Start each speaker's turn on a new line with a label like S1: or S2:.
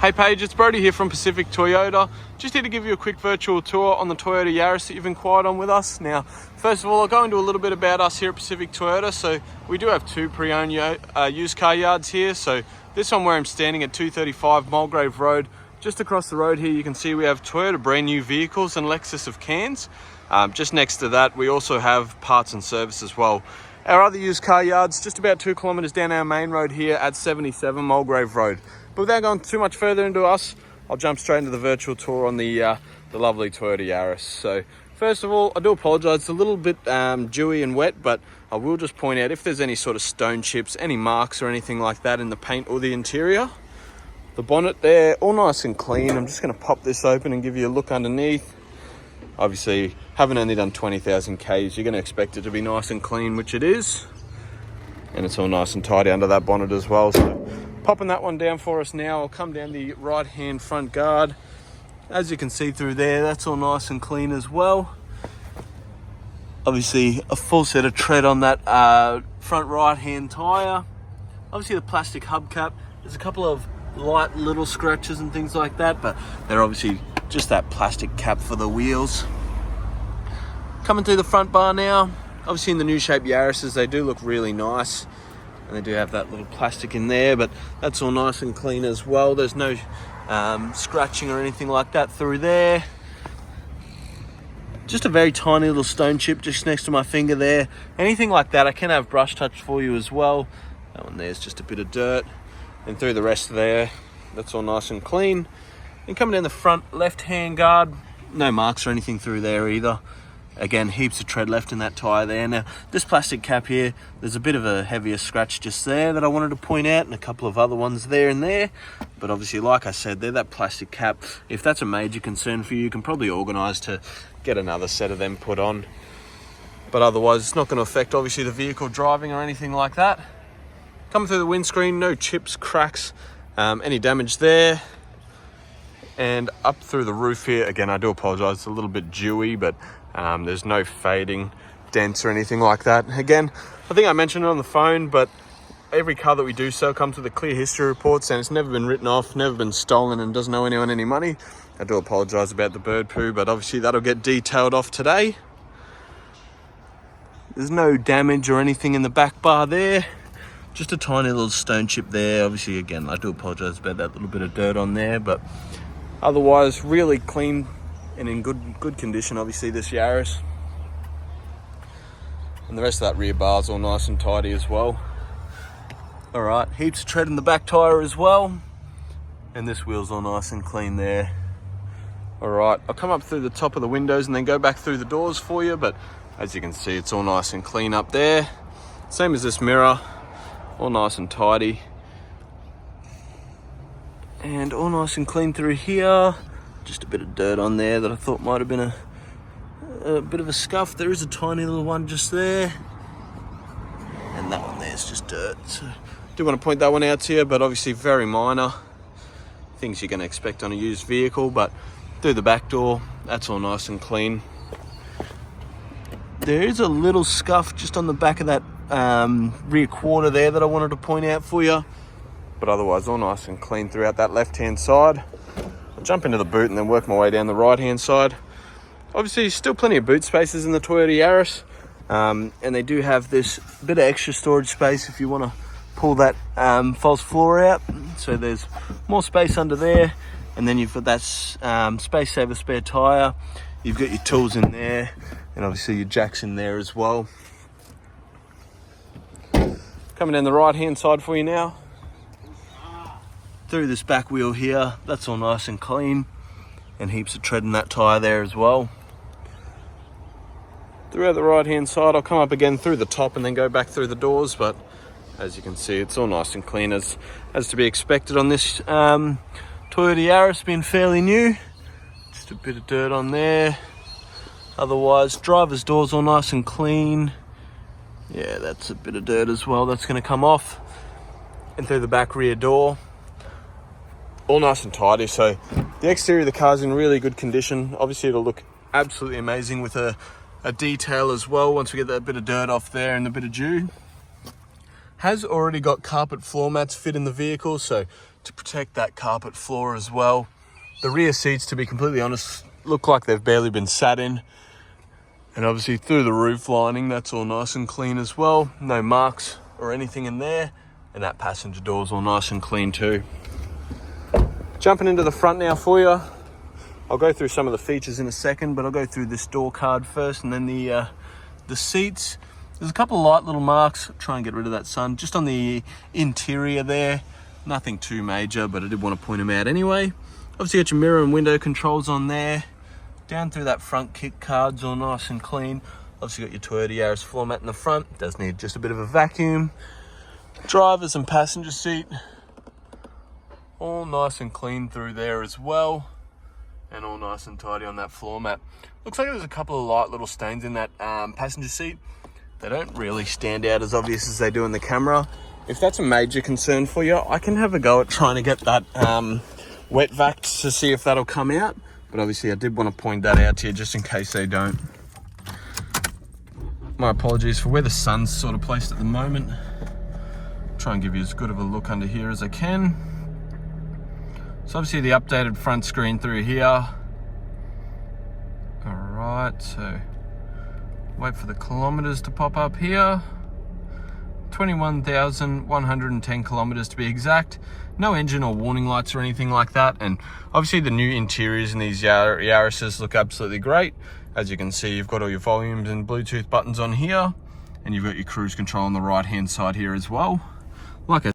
S1: Hey Paige, it's Brody here from Pacific Toyota. Just here to give you a quick virtual tour on the Toyota Yaris that you've inquired on with us. Now, first of all, I'll go into a little bit about us here at Pacific Toyota. So we do have two pre-owned used car yards here. So this one where I'm standing at 235 Mulgrave Road. Just across the road here, you can see we have Toyota brand new vehicles and Lexus of Cairns. Just next to that, we also have parts and service as well. Our other used car yards just about 2 kilometres down our main road here at 77 Mulgrave Road. But without going too much further into us, I'll jump straight into the virtual tour on the lovely Toyota Yaris. So first of all, I do apologise, it's a little bit dewy and wet, but I will just point out if there's any sort of stone chips, any marks or anything like that in the paint or the interior. The bonnet there, all nice and clean. I'm just going to pop this open and give you a look underneath. Obviously, having only done 20,000 Ks, you're going to expect it to be nice and clean, which it is. And it's all nice and tidy under that bonnet as well. So popping that one down for us now, I'll come down the right-hand front guard. As you can see through there, that's all nice and clean as well. Obviously, a full set of tread on that front right-hand tyre. Obviously, the plastic hubcap. There's a couple of light little scratches and things like that, but they're obviously just that plastic cap for the wheels. Coming through the front bar now, obviously in the new shape Yarises, they do look really nice. And they do have that little plastic in there, but that's all nice and clean as well. There's no scratching or anything like that through there. Just a very tiny little stone chip just next to my finger there. Anything like that, I can have brush touch for you as well. That one there's just a bit of dirt. And through the rest of there, that's all nice and clean. And coming down the front left-hand guard, no marks or anything through there either. Again, heaps of tread left in that tyre there. Now, this plastic cap here, there's a bit of a heavier scratch just there that I wanted to point out, and a couple of other ones there and there. But obviously, like I said, they're that plastic cap. If that's a major concern for you, you can probably organise to get another set of them put on. But otherwise, it's not going to affect, obviously, the vehicle driving or anything like that. Coming through the windscreen, no chips, cracks, any damage there. And up through the roof here, again, I do apologise, it's a little bit dewy, but there's no fading, dents or anything like that. Again, I think I mentioned it on the phone, but every car that we do sell comes with a clear history report, saying it's never been written off, never been stolen, and doesn't owe anyone any money. I do apologise about the bird poo, but obviously that'll get detailed off today. There's no damage or anything in the back bar there. Just a tiny little stone chip there. Obviously, again, I do apologise about that little bit of dirt on there, but otherwise, really clean and in good condition, obviously, this Yaris. And the rest of that rear bar's all nice and tidy as well. All right, heaps of tread in the back tyre as well. And this wheel's all nice and clean there. All right, I'll come up through the top of the windows and then go back through the doors for you. But as you can see, it's all nice and clean up there. Same as this mirror, all nice and tidy. And all nice and clean through here. Just a bit of dirt on there that I thought might have been a bit of a scuff. There is a tiny little one just there. And that one there's just dirt. So I do want to point that one out to you, but obviously very minor. Things you're going to expect on a used vehicle, but through the back door, that's all nice and clean. There is a little scuff just on the back of that rear quarter there that I wanted to point out for you. But otherwise all nice and clean throughout that left-hand side. I'll jump into the boot and then work my way down the right-hand side. Obviously, still plenty of boot spaces in the Toyota Yaris. And they do have this bit of extra storage space if you want to pull that false floor out. So there's more space under there. And then you've got that space saver spare tyre. You've got your tools in there. And obviously your jacks in there as well. Coming down the right-hand side for you now. Through this back wheel here, that's all nice and clean, and heaps of tread in that tyre there as well. Throughout the right hand side, I'll come up again through the top and then go back through the doors, but as you can see, it's all nice and clean as to be expected on this Toyota Yaris, being fairly new. Just a bit of dirt on there. Otherwise, driver's door's all nice and clean. Yeah, that's a bit of dirt as well, that's going to come off. And through the back rear door, all nice and tidy. So the exterior of the car's in really good condition. Obviously it'll look absolutely amazing with a detail as well once we get that bit of dirt off there and a bit of dew. Has already got carpet floor mats fit in the vehicle, so to protect that carpet floor as well. The rear seats, to be completely honest, look like they've barely been sat in. And obviously through the roof lining, that's all nice and clean as well. No marks or anything in there. And that passenger door's all nice and clean too. Jumping into the front now for you. I'll go through some of the features in a second, but I'll go through this door card first and then the seats. There's a couple of light little marks. Try and get rid of that sun. Just on the interior there. Nothing too major, but I did want to point them out anyway. Obviously got your mirror and window controls on there. Down through that front kick card's all nice and clean. Obviously got your Toyota Yaris floor mat in the front. Does need just a bit of a vacuum. Drivers and passenger seat. All nice and clean through there as well. And all nice and tidy on that floor mat. Looks like there's a couple of light little stains in that passenger seat. They don't really stand out as obvious as they do in the camera. If that's a major concern for you, I can have a go at trying to get that wet vac to see if that'll come out. But obviously I did want to point that out to you just in case they don't. My apologies for where the sun's sort of placed at the moment. Try and give you as good of a look under here as I can. So obviously the updated front screen through here. Alright, so wait for the kilometers to pop up here. 21,110 kilometers to be exact. No engine or warning lights or anything like that. And obviously the new interiors in these Yarises look absolutely great. As you can see, you've got all your volumes and Bluetooth buttons on here. And you've got your cruise control on the right hand side here as well. Like I